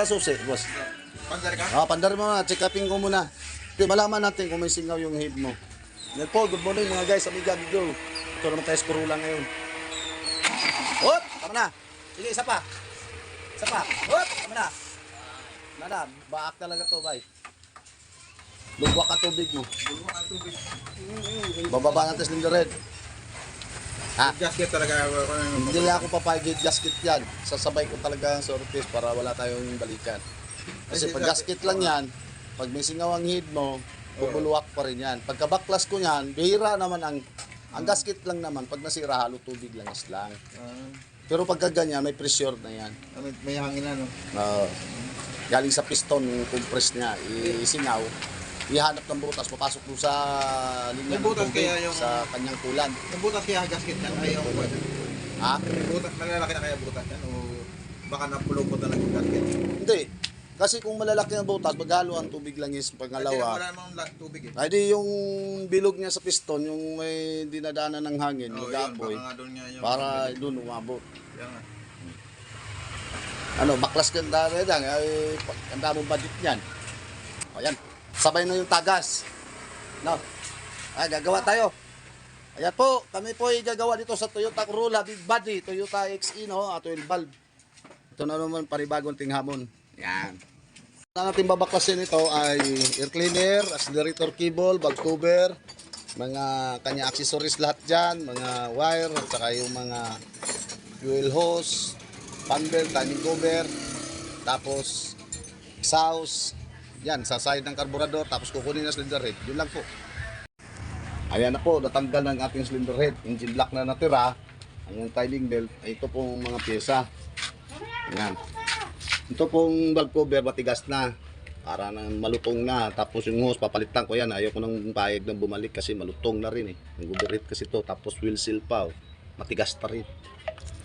susi, boss? Pandar ka? Pandar mo na, check upin ko muna. Malaman natin kung may singaw yung head mo. Yan po, good morning mga guys, amiga, go. Ito naman tayo skurula ngayon. Hop, tama na. Sige, isa pa. Hop, tama na. Baak talaga to, bay. Lugwak ang tubig mo. Bababa natin cylinder head. Ha? Gasket talaga. Hindi lang ako papayag gasket yan. Sasabay ko talaga ang sorties para wala tayong balikan. Kasi pag gasket lang yan, pag may singaw ang head mo, bubuluwak pa rin yan. Pagka backlas ko yan, bihira naman ang gasket lang naman. Pag nasira, halo tubig lang. Pero pagka ganyan, may pressure na yan. May hangin na, no? Galing sa piston, yung compress niya, isingaw. Ihanap ng butas, papasok doon sa linya ng butas tubig, kaya yung- sa kanyang kulan. Yung butas kaya gasket yan, ayaw ko. Ha? Butas, malalaki na kaya butas yan, o baka napulog mo talaga yung gasket. Hindi. Kasi kung malalaki ang butas, maghalo ang tubig lang is Kasi pangalawa. wala namang tubig eh. Ay di yung bilog niya sa piston, yung may dinadaanan ng hangin, Oo, mag-aapoy, baka nga doon nga yung... para doon umabot. Yan nga. Baklas ka na lang, ay ganda mong budget niyan. Ayan, sabay na yung tagas. No? Gagawa tayo. Ayan po, kami po ay gagawa dito sa Toyota Corolla Big Body, Toyota XE, no? 12 valve. Ito na naman panibagong tinghamon. Yan. Na natin babaklasin ito ay air cleaner, accelerator cable, valve cover, mga kanya accessories lahat dyan, mga wire, at saka yung mga fuel hose, fan belt, timing cover, tapos exhaust, yan, sa side ng carburetor, tapos kukunin na cylinder head. Yun lang po. Ayan na po, natanggal ng ating cylinder head. Engine block na natira. Ang timing belt, ay ito pong mga pyesa. Ayan. Ito pong valve cover, matigas na. Para nang malutong na. Tapos yung hose, papalitan ko yan. Ayaw ko nang payag na bumalik kasi malutong na rin eh. Nag-overheat kasi ito. Tapos wheel seal pa. Matigas pa rin.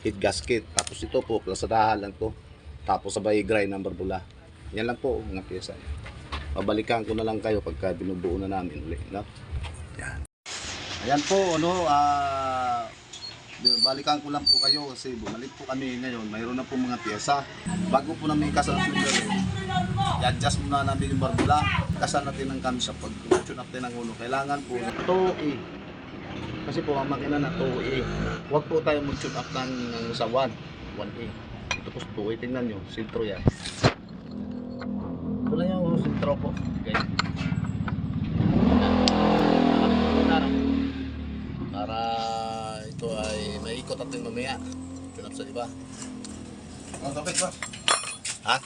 Head gasket. Tapos ito po, plasadahan lang to. Tapos sabay grind ng barbula. Yan lang po mga pyesa. Babalikan ko na lang kayo pagka binubuo na namin ulit. No? Yan. Ayan po, balikan ko lang po kayo kasi bumalik po kami ngayon. Mayroon na po mga pyesa. Bago po namin ikasa ng cylinder, i-adjust muna namin yung barbula. Ikasa natin ang camshaft. Pag tune up natin ang ulo, kailangan po 2A. Kasi po ang makina na 2A. Huwag po tayo mag-tune up ng sa 1A. Ito po 2A. Tingnan nyo, sintro yan. Ito lang yung sintro po. Okay. Para ito ay maikot natin mamaya. Tune up sa iba. Kapit ba? Ha?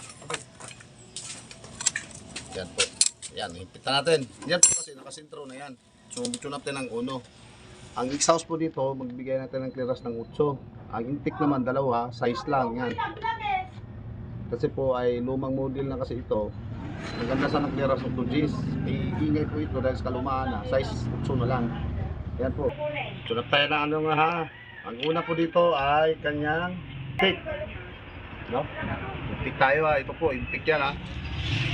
Yan po. Yan, hipitan natin. Yan po kasi nakasintro na yan. So, tune up natin ang uno. Ang exhaust po dito, magbigay natin ng clearance ng 8. Ang intake naman, dalawa, size lang. Yan. Kasi po ay lumang model na kasi ito. Ang ganda sa ng clearance ng 2Gs. Iingay po ito dahil sa kalumaan na. Size 8 na lang. Yan po. Tune up tayo ng ano nga ha. Ang una po dito ay kanyang intake. No? Intake tayo ha. Ito po, intake yan ha.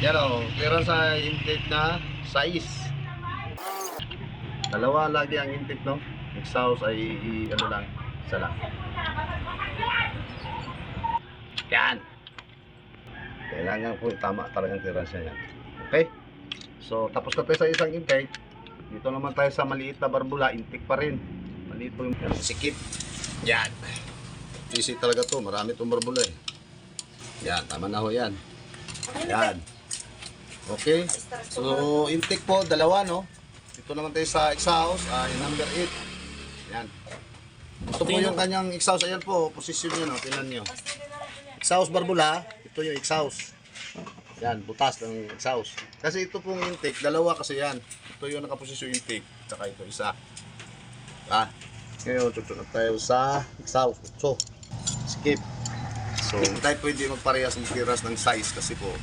Yan o, clearance sa intake na size. Dalawa lagi ang intake, no? Exhaust ay ano lang, isa lang. Yan. Kailangan po tama talagang clearance yan. Okay? So, tapos na tayo sa isang intake. Dito naman tayo sa maliit na barbula, intake pa rin. Maliit po yung sikip. Yan. Easy talaga to, marami itong barbula eh. Yan, tama na ho yan. Yan. Okay? So, intake po, dalawa, no? Ito naman tayo sa exhaust, number 8. Yan. Ito po yung kanyang exhaust. Ayan po, position nyo, no? Tingnan nyo. Exhaust barbula, ito yung exhaust. Yan, butas ng exhaust. Kasi ito pong intake, dalawa kasi yan. Ito yung nakaposisyon intake, tsaka ito isa. Ngayon, tutunod tayo sa exhaust. So, skip. So, hindi tayo pwede magparehas ng clearance ng size kasi po,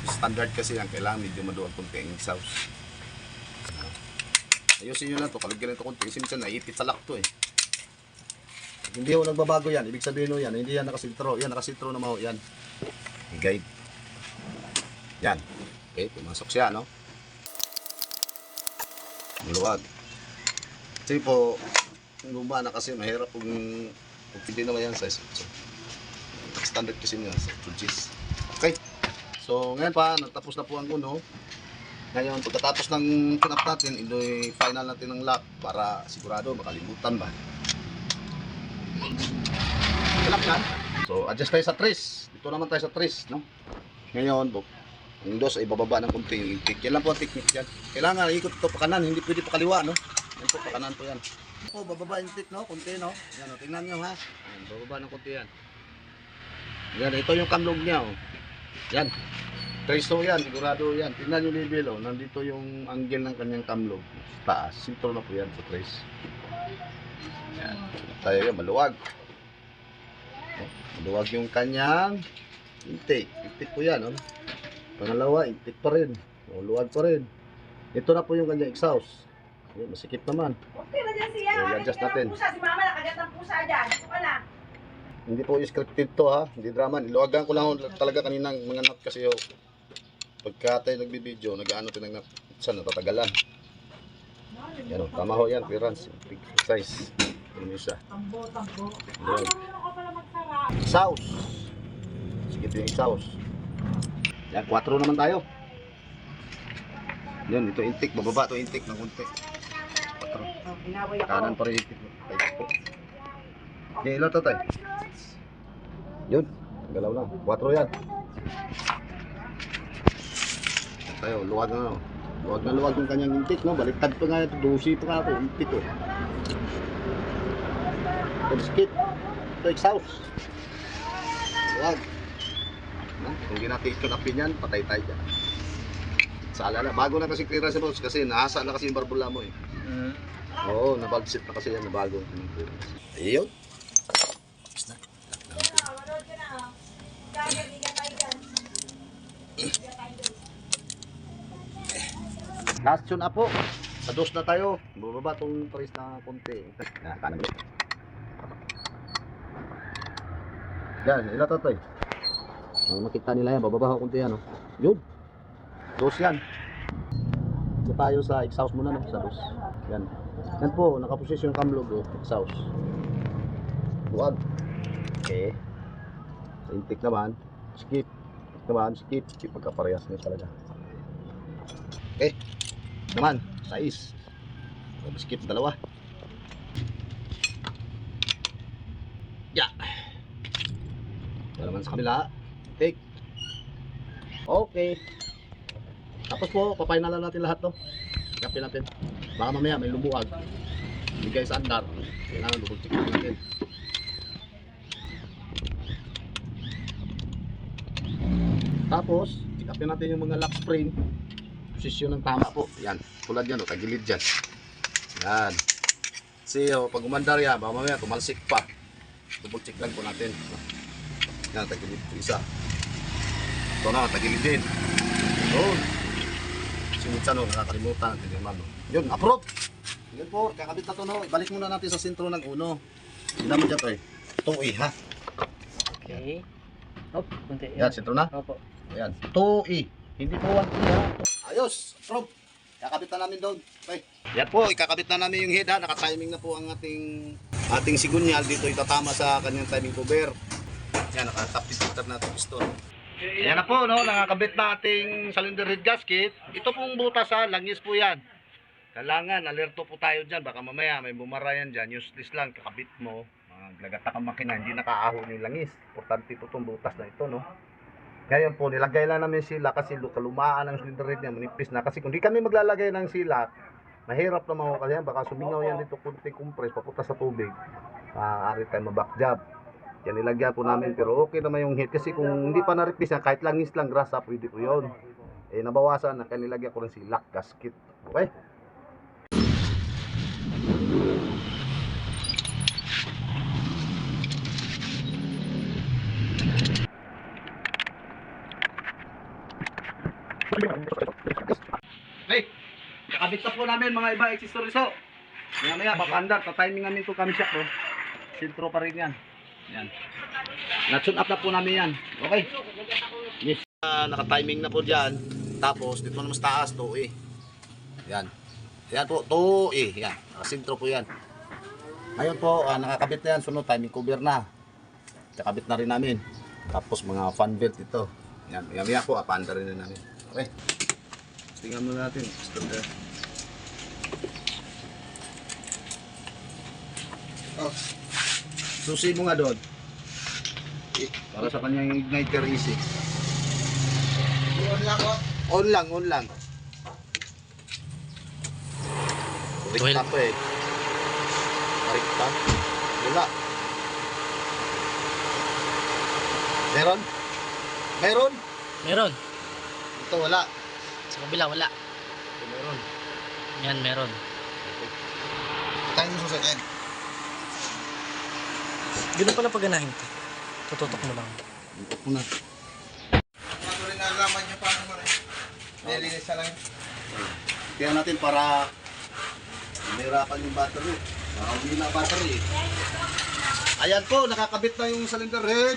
standard kasi yan, kailangan medyo maduwag konti ang exhaust. Ayusin nyo lang ito, kalagyan ito konti kasi minsan naipit sa lock to eh. Hindi ho nagbabago yan, ibig sabihin ho yan, hindi yan nakasintro. Yan, nakasintro naman ho, yan. I-guide. Yan. Okay, pumasok siya, no? Maluwag. Kasi po, yung guma na kasi mahirap kung hindi naman yan size 8. Standard kasi nyo sa 2Gs. Okay. So ngayon pa, natapos na po ang uno. Ngayon, pagkatapos ng kinap natin, ito'y final natin ng lock para sigurado makalimutan ba. Kinap na. So adjust tayo sa trace. Dito naman tayo sa trace, no? Ngayon, ang dos ay bababa ng konti yung intake. Yan lang po ang technique yan. Kailangan ikot ito pa kanan, hindi pwede pa kaliwa, no? Yan po, pa kanan po yan. Po, bababa yung intake, no? Konti, no? Yan, o, tingnan nyo, ha? Yan, bababa ng konti yan. Yan, ito yung kamlog niya, oh. Yan. Trace to yan, sigurado yan. Tingnan yung level, oh. Nandito yung angle ng kanyang kamlog. Taas, sintro na po yan sa trace. Yan. Tayo yan, maluwag. Maluwag yung kanyang intake. Intake po yan, oh. Pangalawa, intake pa rin. O, luwag pa rin. Ito na po yung kanyang exhaust. Yan, masikip naman. Okay na dyan siya. So, i-adjust natin. Si mama nakagat ng pusa dyan. Wala. Hindi po scripted to, ha. Hindi drama. Niluwagan ko lang talaga kaninang mga nut kasi yo. Pagka tayo nagbibideo, nag-ano tinang nut sa natatagalan. Yan o, tama ho yan. Clearance. Big size. Ano siya. Tambo. Yan. Ano ka pala magsara? Exhaust. Sikip yung exhaust. Yan, 4 naman tayo. Yan, ito intake. Bababa ito intake ng konti. 4. Kanan pa rin intake. Okay, ilan ito tayo? Yun, galaw lang. 4 yan. Yan tayo, luwag na. Luwag na luwag yung kanyang intake, no? Baliktad pa nga ito. 12 pa nga ito. Intake, oh. Ito, skip. Ito, exhaust. Luwag. Kung hindi natin ikunapin yan, patay tayo dyan. Sa alala, bago na kasi clearance boss kasi nasa na kasi yung barbula mo eh. Oo, nabalsit na kasi yan, nabago. Ayun. Tapos na. Manood ka na. Kaya liga tayo dyan. Last tune up po. Sa dos na tayo. Bumaba itong trace na konti. Kanan mo. Yan, ilan ito tayo. Makita nila yan, bababa ko konti yan. Oh. Yun. Dos yan. Ito tayo sa exhaust muna, no? Sa dos. Yan. Yan po, nakaposisyon yung kamlog, oh. Exhaust. Luwag. Okay. Sa intake naman, skip. Naman, skip. Skip pagkaparehas nyo talaga. Okay. Naman, size. Skip, dalawa. Yeah. Ito naman sa kabila. Take. Okay. Tapos po, papinalan natin lahat to. Kapin natin. Baka mamaya may lumuwag. Bigay sa andar. Kailangan double-check natin. Tapos, ikapin natin yung mga lock spring. Posisyon ng tama po. Yan. Tulad yan, tagilid dyan. Yan. Kasi pag umandar yan, baka mamaya tumalsik pa. Double-check lang po natin. Yan, tagilid po isa. Ito na, tagilid din. Yun. Minsan no, nakakalimutan natin yung mano. Yun, approve! Yun po, kakabit na ito no. Ibalik muna natin sa sentro ng uno. Hindi mo dyan ito eh. 2E ha. Okay. Oh, kunti. Yan, sentro na. Opo. Ayan, 2E. Hindi po 1E ha. Ayos, approve. Kakabit na namin doon. Okay. Yan po, ikakabit na namin yung head ha. Nakatiming na po ang ating sigunyal. Dito itatama sa kanyang timing cover. Yan, nakatap-filter na ito piston. Yan na po, no, nakakabit na ating cylinder head gasket. Ito pong butas ha, langis po yan. Kailangan, alerto po tayo dyan. Baka mamaya may bumara yan dyan. Useless lang, kakabit mo. Maglagata kang makina, hindi nakaahon yung langis. Importante po itong butas na ito, no. Ngayon po, nilagay lang namin sila kasi kalumaan ng cylinder head niya, manipis na. Kasi kung di kami maglalagay ng sila, mahirap na mga kasi yan. Baka sumingaw yan dito, kunti compress, papunta sa tubig. Maaari tayo maback job. Yan nilagyan po namin pero okay naman yung head kasi kung hindi pa na-replace na kahit langis lang grasa pwede po yun. Eh nabawasan na kaya nilagyan ko rin si lock gasket. Okay? Okay, kakabit na po namin mga iba accessories ho. Maya papandar, ta-timing namin ito kami siya bro. Sintro pa rin yan. Yan. Na-tune up na po namin yan. Okay. Yes. Naka-timing na po dyan. Tapos, dito naman sa taas, 2E. Yan. Yan po, 2E. Yan. Nakasintro po yan. Ngayon po, nakakabit na yan. Sunod, timing cover na. Kakabit na rin namin. Tapos, mga fan belt ito. Yan, maya po, apanda rin na namin. Okay. Tingnan muna natin. Starter. Oh. Susi mo nga doon. Para sa kanyang igniter easy. On lang ko. On lang, on lang. Rikta pa eh. Rikta. Wala. Meron? Meron? Meron. Ito wala. Sa kabila, wala. Ito meron. Yan, meron. Tayo yung susunod. Ganun pala paganahin ko. Tututok mo lang. Ito ko na. Ano rin nalaman nyo paano mo rin. Nilinis na lang. Kaya natin para mahirapan yung battery. Hindi na battery eh. Ayan po, nakakabit na yung cylinder head.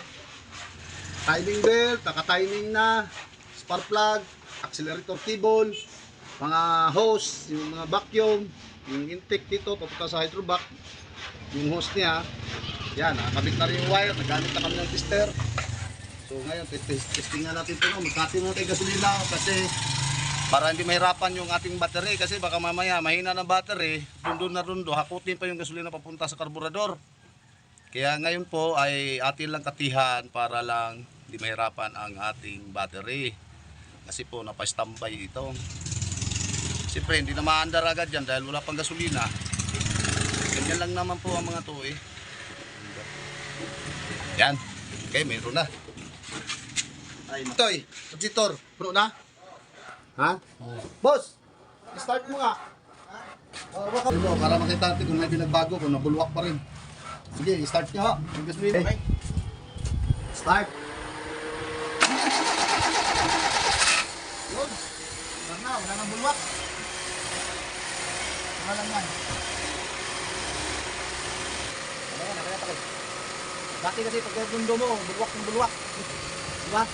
Timing belt, naka-timing na. Spark plug, accelerator cable, mga hose, yung mga vacuum, yung intake dito, papunta sa hydrovac. Yung hose niya, yan, nakakabit na rin yung wire, nagamit na kami ng tester. So ngayon, testing na natin ito. Magkati natin gasolina kasi para hindi mahirapan yung ating battery kasi baka mamaya mahina ng battery, rundo na rundo, hakutin pa yung gasolina papunta sa karburador. Kaya ngayon po ay atin lang katihan para lang hindi mahirapan ang ating battery. Kasi po napa-standby ito. Siyempre hindi na maandar agad yan dahil wala pang gasolina. Ganyan lang naman po ang mga to eh. Yan. Okay, mayroon na. Ay, Toy, Tujitor, puno na? Ha? Boss, start mo nga. Para makita natin kung may pinagbago, kung nabulwak pa rin. Sige, start nyo ha. Okay. Start. Yun. Start na, wala nang bulwak. Wala lang yan. Wala yan, nakaya takay. Dati kasi pag bundo mo, bulwak ng bulwak. Diba?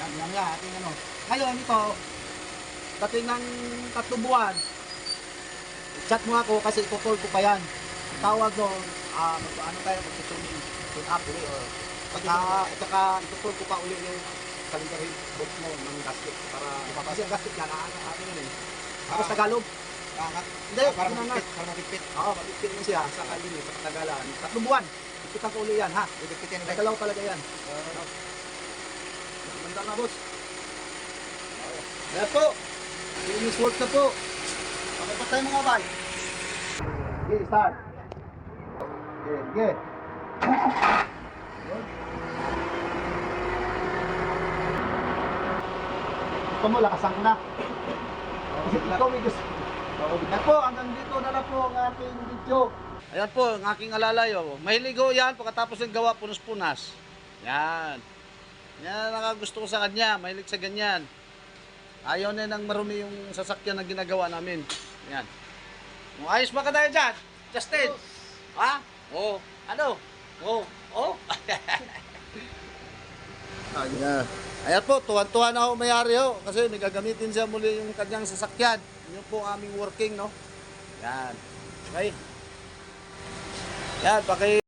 Yan nga, ating ano. Ngayon ito, dating ng 3 buwan, chat mo ako kasi ito-call ko pa yan. Tawag doon, ano tayo, mag-tuning up ulit. Saka ito-call ko pa ulit yung calendar box mo ng gasket para kasi ang gasket yan, ano yun eh. Tapos Tagalog. Hindi, para matipit. Oo, matipit mo siya sa kalini, sa Tagalan. 3 buwan, ipitan ko ulit yan ha. Nagalaw talaga yan. Ganda na boss. Ayan po. Finish work na po. Okay pa tayo mga bay. Okay, start. Okay, okay. Ito mo, lakasan ko na. Kasi ikaw may gusto. Ayan po, hanggang dito na lang po ang ating video. Ayan po, ang aking alalayo. Mahiligo yan pagkatapos ng gawa punos-punas. Yan. Yan ang nakagusto ko sa kanya. Mahilig sa ganyan. Ayaw na nang marumi yung sasakyan na ginagawa namin. Yan. Ayos ba ka tayo dyan? Justin? Ha? Oo. Ano? Oo. Oo. Ayan. Ayan po, tuwan-tuwa na ako mayari ho. Kasi may gagamitin siya muli yung kanyang sasakyan. Yun po ang aming working, no? Yan. Okay. Yan, paki...